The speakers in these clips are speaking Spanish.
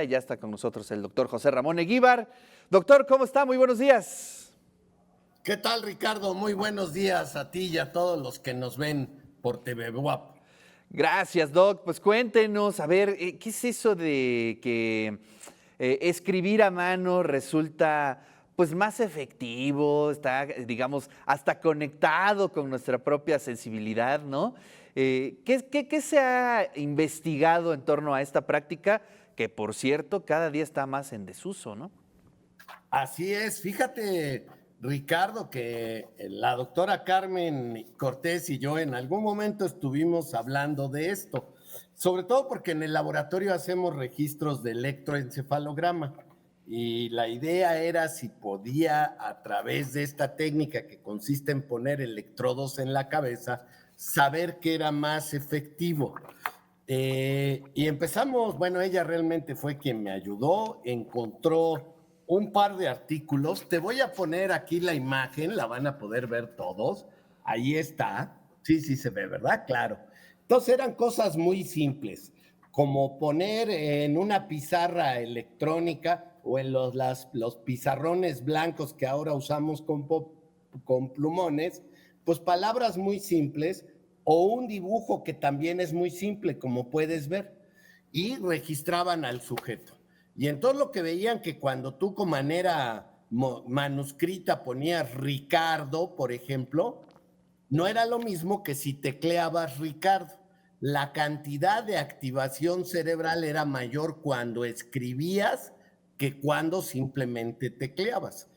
Ya está con nosotros el doctor José Ramón Eguíbar. Doctor, ¿cómo está? Muy buenos días. ¿Qué tal, Ricardo? Muy buenos días a ti y a todos los que nos ven por TV WAP. Gracias, Doc. Pues cuéntenos, a ver, ¿qué es eso de que escribir a mano resulta pues más efectivo, está, digamos, hasta conectado con nuestra propia sensibilidad, ¿no? ¿Qué se ha investigado en torno a esta práctica que, por cierto, cada día está más en desuso, ¿no? Así es, fíjate, Ricardo, que la doctora Carmen Cortés y yo en algún momento estuvimos hablando de esto, sobre todo porque en el laboratorio hacemos registros de electroencefalograma y la idea era si podía, a través de esta técnica que consiste en poner electrodos en la cabeza, saber qué era más efectivo. Y empezamos, bueno, ella realmente fue quien me ayudó, encontró un par de artículos. Te voy a poner aquí la imagen, la van a poder ver todos. Ahí está. Sí, sí se ve, ¿verdad? Claro. Entonces eran cosas muy simples, como poner en una pizarra electrónica o en los pizarrones blancos que ahora usamos con plumones, pues palabras muy simples o un dibujo que también es muy simple, como puedes ver, y registraban al sujeto. Y entonces lo que veían que cuando tú con manera manuscrita ponías Ricardo, por ejemplo, no era lo mismo que si tecleabas Ricardo. La cantidad de activación cerebral era mayor cuando escribías que cuando simplemente tecleabas.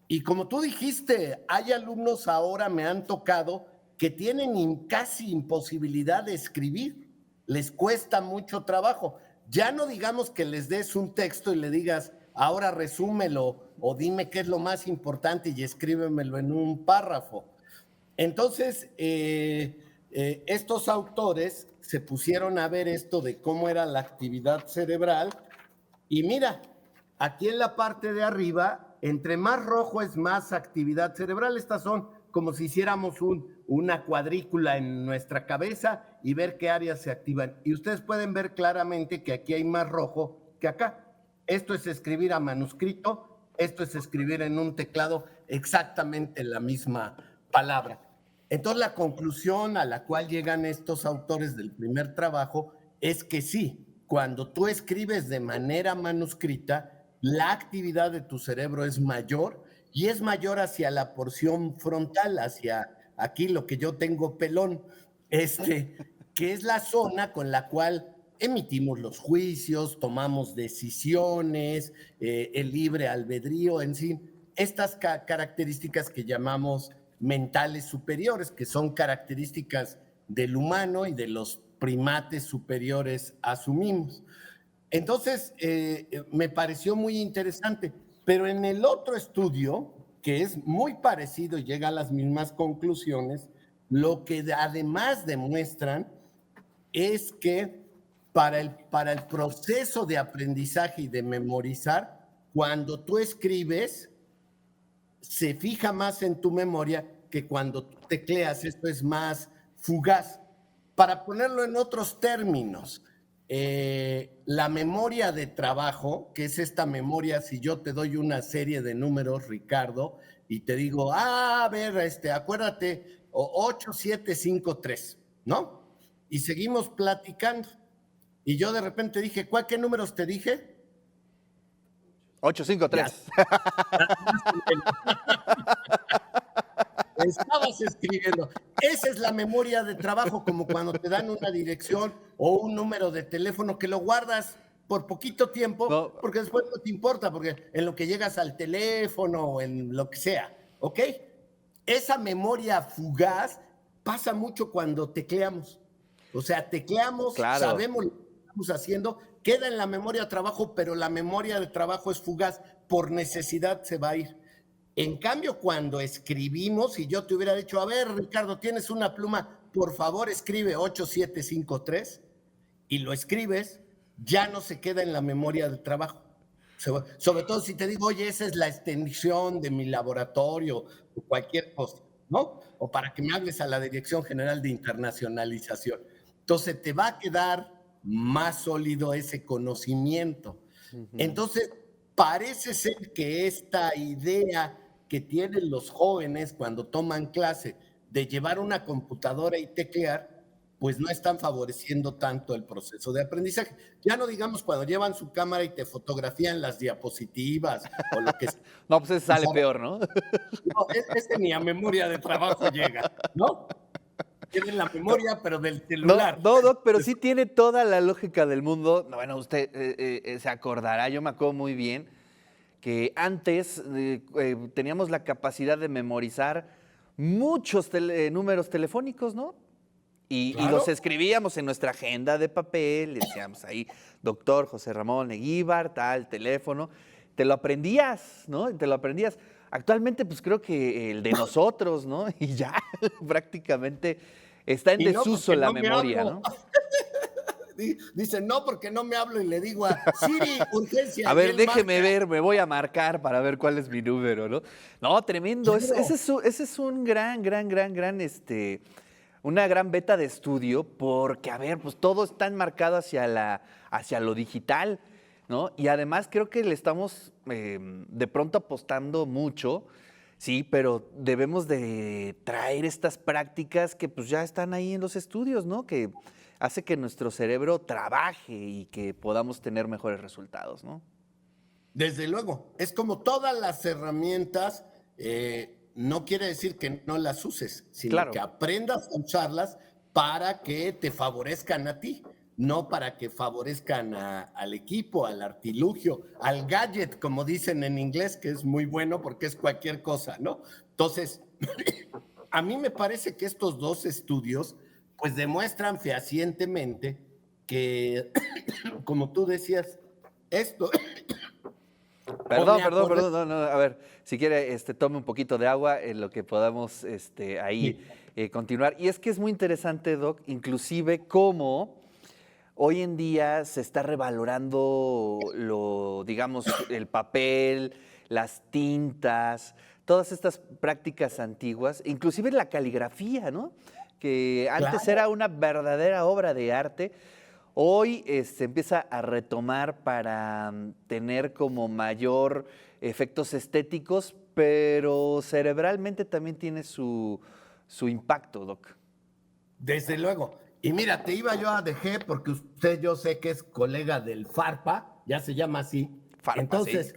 Y como tú dijiste, hay alumnos ahora, me han tocado, que tienen casi imposibilidad de escribir. Les cuesta mucho trabajo. Ya no digamos que les des un texto y le digas, ahora resúmelo o dime qué es lo más importante y escríbemelo en un párrafo. Entonces, estos autores se pusieron a ver esto de cómo era la actividad cerebral y mira, aquí en la parte de arriba, entre más rojo es más actividad cerebral. Estas son como si hiciéramos una cuadrícula en nuestra cabeza y ver qué áreas se activan. Y ustedes pueden ver claramente que aquí hay más rojo que acá. Esto es escribir a manuscrito, esto es escribir en un teclado exactamente la misma palabra. Entonces la conclusión a la cual llegan estos autores del primer trabajo es que sí, cuando tú escribes de manera manuscrita, la actividad de tu cerebro es mayor y es mayor hacia la porción frontal, hacia aquí lo que yo tengo pelón, que es la zona con la cual emitimos los juicios, tomamos decisiones, el libre albedrío, en fin, estas características que llamamos mentales superiores, que son características del humano y de los primates superiores asumimos. Entonces, me pareció muy interesante, pero en el otro estudio, que es muy parecido y llega a las mismas conclusiones, lo que además demuestran es que para el proceso de aprendizaje y de memorizar, cuando tú escribes, se fija más en tu memoria que cuando tú tecleas. Esto es más fugaz. Para ponerlo en otros términos, la memoria de trabajo, que es esta memoria, si yo te doy una serie de números, Ricardo, y te digo, a ver, acuérdate, 8753, ¿no? Y seguimos platicando. Y yo de repente dije, ¿qué números te dije? Ya. 853. Estabas escribiendo. Esa es la memoria de trabajo, como cuando te dan una dirección o un número de teléfono que lo guardas por poquito tiempo, No, porque después no te importa, porque en lo que llegas al teléfono o en lo que sea, ¿ok? Esa memoria fugaz pasa mucho cuando tecleamos. O sea, tecleamos, claro. sabemos lo que estamos haciendo, queda en la memoria de trabajo, pero la memoria de trabajo es fugaz, por necesidad se va a ir. En cambio, cuando escribimos, si yo te hubiera dicho, a ver, Ricardo, ¿tienes una pluma? Por favor, escribe 8753 y lo escribes, ya no se queda en la memoria del trabajo. Sobre todo si te digo, oye, esa es la extensión de mi laboratorio o cualquier cosa, ¿no? O para que me hables a la Dirección General de Internacionalización. Entonces te va a quedar más sólido ese conocimiento. Ujú. Entonces, parece ser que esta idea que tienen los jóvenes cuando toman clase de llevar una computadora y teclear, pues no están favoreciendo tanto el proceso de aprendizaje. Ya no digamos cuando llevan su cámara y te fotografían las diapositivas o lo que sea. No, pues ese sale peor, ¿no? No, ese ni a memoria de trabajo llega, ¿no? Tiene la memoria, pero del No, celular. no, Doc, pero sí tiene toda la lógica del mundo. No, bueno, usted se acordará, yo me acuerdo muy bien que antes teníamos la capacidad de memorizar muchos números telefónicos, ¿no? Y los Claro. escribíamos en nuestra agenda de papel, le decíamos ahí, doctor José Ramón Eguíbar, tal teléfono, te lo aprendías, ¿no? Te lo aprendías. Actualmente, pues creo que el de nosotros, ¿no? Y ya prácticamente está en Y no desuso porque la no me memoria, hablo. ¿no? Dicen, no, porque no me hablo y le digo a Siri, urgencia, A y ver, él déjeme marca. ver, me voy a marcar para ver cuál es mi número, ¿no? No, tremendo. Claro. Ese es un gran, una gran beta de estudio, porque, a ver, pues todo está enmarcado hacia lo digital, ¿no? Y además creo que le estamos de pronto apostando mucho, sí, pero debemos de traer estas prácticas que pues ya están ahí en los estudios, ¿no? Que hace que nuestro cerebro trabaje y que podamos tener mejores resultados, ¿no? Desde luego, es como todas las herramientas, no quiere decir que no las uses, sino que Claro. aprendas a usarlas para que te favorezcan a ti, no para que favorezcan al equipo, al artilugio, al gadget, como dicen en inglés, que es muy bueno porque es cualquier cosa, ¿no? Entonces, a mí me parece que estos dos estudios, pues demuestran fehacientemente que, como tú decías, esto Perdón, pone a perdón, correr. perdón, no, no, a ver, si quiere, tome un poquito de agua en lo que podamos, ahí Sí, continuar. Y es que es muy interesante, Doc, inclusive cómo hoy en día se está revalorando digamos, el papel, las tintas, todas estas prácticas antiguas, inclusive la caligrafía, ¿no? Que antes claro. era una verdadera obra de arte. Hoy se empieza a retomar para tener como mayor efectos estéticos, pero cerebralmente también tiene su impacto, Doc. Desde luego. Y mira, te iba yo a dejar porque usted yo sé que es colega del FARPA, ya se llama así. Farpa, sí. Entonces,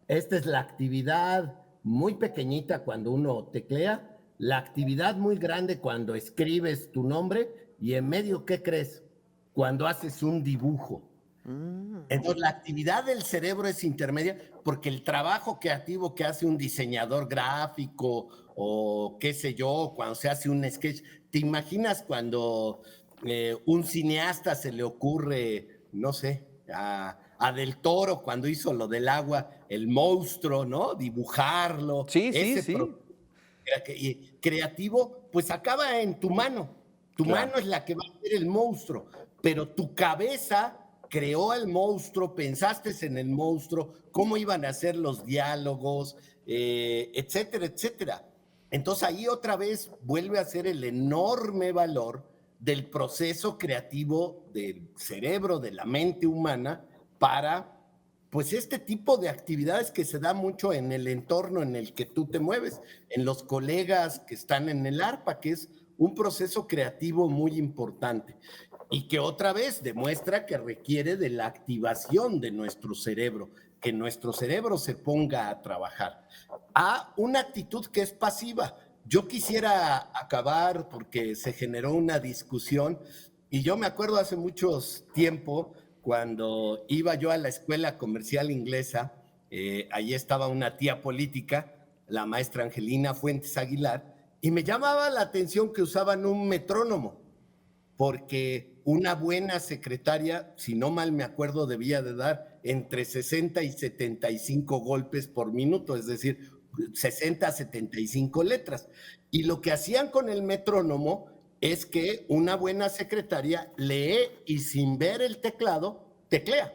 esta es la actividad muy pequeñita cuando uno teclea, la actividad muy grande cuando escribes tu nombre y en medio, ¿qué crees? Cuando haces un dibujo. Entonces, la actividad del cerebro es intermedia porque el trabajo creativo que hace un diseñador gráfico o qué sé yo, cuando se hace un sketch, ¿te imaginas cuando un cineasta se le ocurre, no sé, a Del Toro cuando hizo lo del agua, el monstruo, ¿no? Dibujarlo, Sí, sí, ese sí, creativo, pues acaba en tu mano. Tu claro. mano es la que va a ser el monstruo, pero tu cabeza creó al monstruo, pensaste en el monstruo, cómo iban a ser los diálogos, etcétera, etcétera. Entonces ahí otra vez vuelve a ser el enorme valor del proceso creativo del cerebro, de la mente humana, para pues este tipo de actividades que se da mucho en el entorno en el que tú te mueves, en los colegas que están en el ARPA, que es un proceso creativo muy importante y que otra vez demuestra que requiere de la activación de nuestro cerebro, que nuestro cerebro se ponga a trabajar. A una actitud que es pasiva. Yo quisiera acabar porque se generó una discusión y yo me acuerdo hace mucho tiempo cuando iba yo a la escuela comercial inglesa, allí estaba una tía política, la maestra Angelina Fuentes Aguilar, y me llamaba la atención que usaban un metrónomo porque una buena secretaria, si no mal me acuerdo, debía de dar entre 60 y 75 golpes por minuto, es decir, 60 a 75 letras. Y lo que hacían con el metrónomo es que una buena secretaria lee y sin ver el teclado, teclea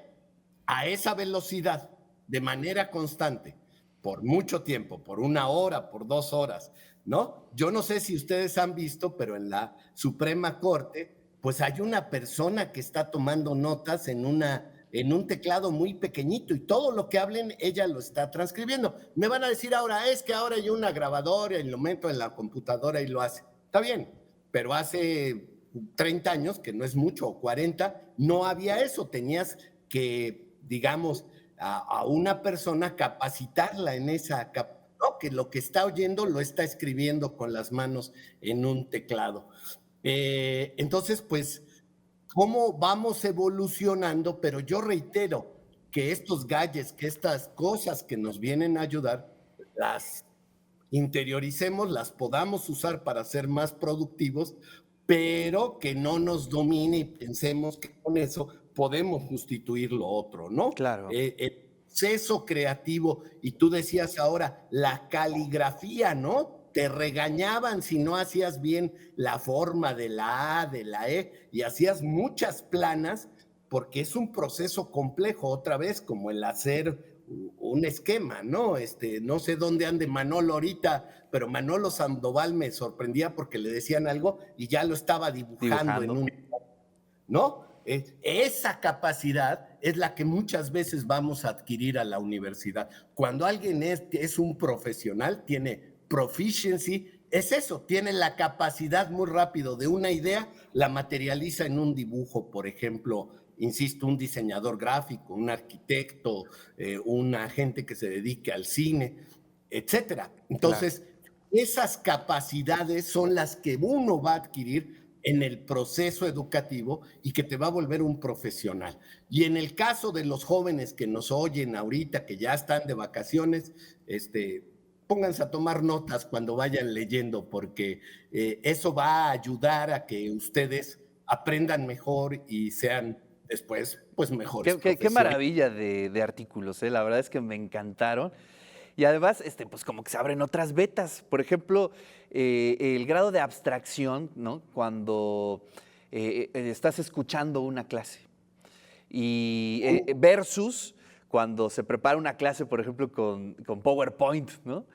a esa velocidad de manera constante por mucho tiempo, por una hora, por 2 horas, ¿no? Yo no sé si ustedes han visto, pero en la Suprema Corte, pues hay una persona que está tomando notas en una en un teclado muy pequeñito y todo lo que hablen ella lo está transcribiendo. Me van a decir ahora, es que ahora hay una grabadora y lo meto en la computadora y lo hace. Está bien, pero hace 30 años, que no es mucho, o 40, no había eso. Tenías que, digamos, a una persona capacitarla en esa no, que lo que está oyendo lo está escribiendo con las manos en un teclado. Entonces, pues, cómo vamos evolucionando, pero yo reitero que estos gadgets, que estas cosas que nos vienen a ayudar, las interioricemos, las podamos usar para ser más productivos, pero que no nos domine y pensemos que con eso podemos sustituir lo otro, ¿no? Claro. El proceso creativo, y tú decías ahora, la caligrafía, ¿no? Te regañaban si no hacías bien la forma de la A, de la E, y hacías muchas planas, porque es un proceso complejo, otra vez, como el hacer un esquema, ¿no? No sé dónde ande Manolo ahorita, pero Manolo Sandoval me sorprendía porque le decían algo y ya lo estaba dibujando en Dibujando. ¿no? Esa capacidad es la que muchas veces vamos a adquirir a la universidad. Cuando alguien es un profesional, tiene proficiency, es eso, tiene la capacidad muy rápido de una idea, la materializa en un dibujo, por ejemplo, insisto, un diseñador gráfico, un arquitecto, una gente que se dedique al cine, etcétera. Claro. Entonces, esas capacidades son las que uno va a adquirir en el proceso educativo y que te va a volver un profesional. Y en el caso de los jóvenes que nos oyen ahorita, que ya están de vacaciones, pónganse a tomar notas cuando vayan leyendo, porque eso va a ayudar a que ustedes aprendan mejor y sean después, pues, mejores Qué profesionales. maravilla de artículos, ¿eh? La verdad es que me encantaron. Y además, pues como que se abren otras vetas. Por ejemplo, el grado de abstracción, ¿no? Cuando estás escuchando una clase. Y versus cuando se prepara una clase, por ejemplo, con PowerPoint, ¿no?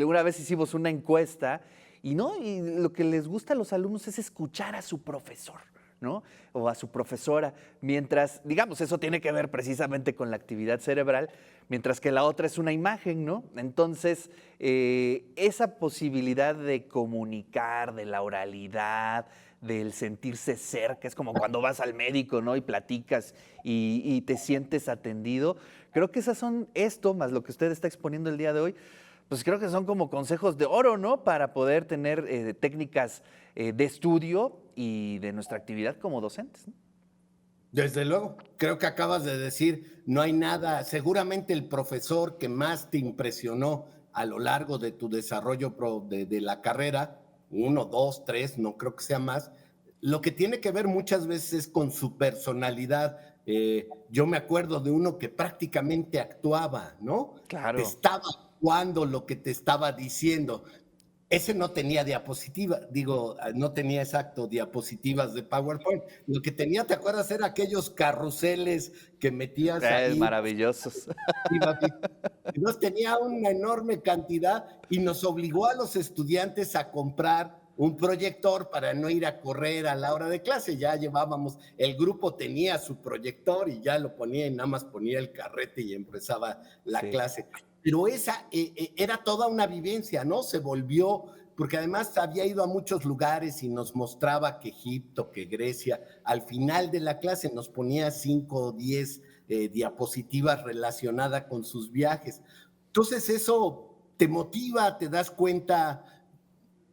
Una vez hicimos una encuesta y no, y lo que les gusta a los alumnos es escuchar a su profesor, ¿no? O a su profesora, mientras, digamos, eso tiene que ver precisamente con la actividad cerebral, mientras que la otra es una imagen, ¿no? Entonces, esa posibilidad de comunicar, de la oralidad, del sentirse cerca, es como cuando vas al médico, ¿no? Y platicas y te sientes atendido. Creo que esas son esto, más lo que usted está exponiendo el día de hoy, pues creo que son como consejos de oro, ¿no? Para poder tener técnicas de estudio y de nuestra actividad como docentes, ¿no? Desde luego, creo que acabas de decir, no hay nada, seguramente el profesor que más te impresionó a lo largo de tu desarrollo de la carrera, uno, dos, tres, no creo que sea más, lo que tiene que ver muchas veces es con su personalidad. Yo me acuerdo de uno que prácticamente actuaba, ¿no? Te Claro. estaba actuando lo que te estaba diciendo. Ese no tenía diapositiva, digo, no tenía exacto diapositivas de PowerPoint. Lo que tenía, ¿te acuerdas? Era aquellos carruseles que metías ahí. Maravillosos. Entonces tenía una enorme cantidad y nos obligó a los estudiantes a comprar un proyector para no ir a correr a la hora de clase. Ya llevábamos, el grupo tenía su proyector y ya lo ponía y nada más ponía el carrete y empezaba la Sí. clase. Pero esa era toda una vivencia, ¿no? Se volvió, porque además había ido a muchos lugares y nos mostraba que Egipto, que Grecia, al final de la clase nos ponía 5 o 10 diapositivas relacionadas con sus viajes. Entonces eso te motiva, te das cuenta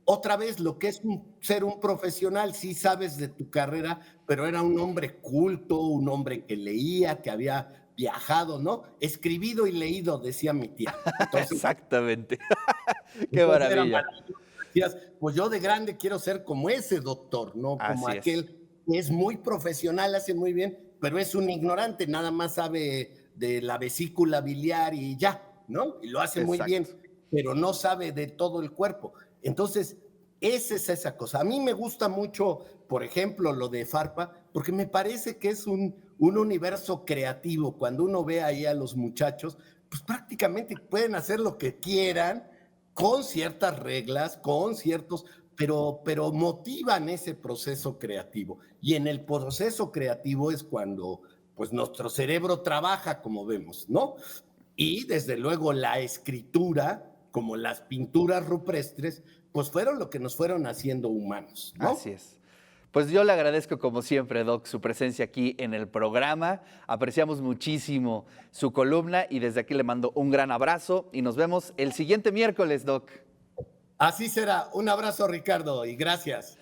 otra vez lo que es ser un profesional, sí sabes de tu carrera, pero era un hombre culto, un hombre que leía, que había viajado, ¿no? Escribido y leído, decía mi tía. Exactamente. Qué Entonces era maravilla. maravilloso. Decías, pues yo de grande quiero ser como ese doctor, ¿no? Como Así es. aquel que es muy profesional, hace muy bien, pero es un ignorante, nada más sabe de la vesícula biliar y ya, ¿no? Y lo hace muy Exacto. bien, pero no sabe de todo el cuerpo. Entonces, esa es esa cosa. A mí me gusta mucho, por ejemplo, lo de FARPA, porque me parece que es un universo creativo. Cuando uno ve ahí a los muchachos, pues prácticamente pueden hacer lo que quieran, con ciertas reglas, con ciertos, pero motivan ese proceso creativo. Y en el proceso creativo es cuando pues nuestro cerebro trabaja, como vemos, ¿no? Y desde luego la escritura, como las pinturas rupestres, pues fueron lo que nos fueron haciendo humanos, Así ¿no? es. Pues yo le agradezco como siempre, Doc, su presencia aquí en el programa. Apreciamos muchísimo su columna y desde aquí le mando un gran abrazo y nos vemos el siguiente miércoles, Doc. Así será. Un abrazo, Ricardo, y gracias.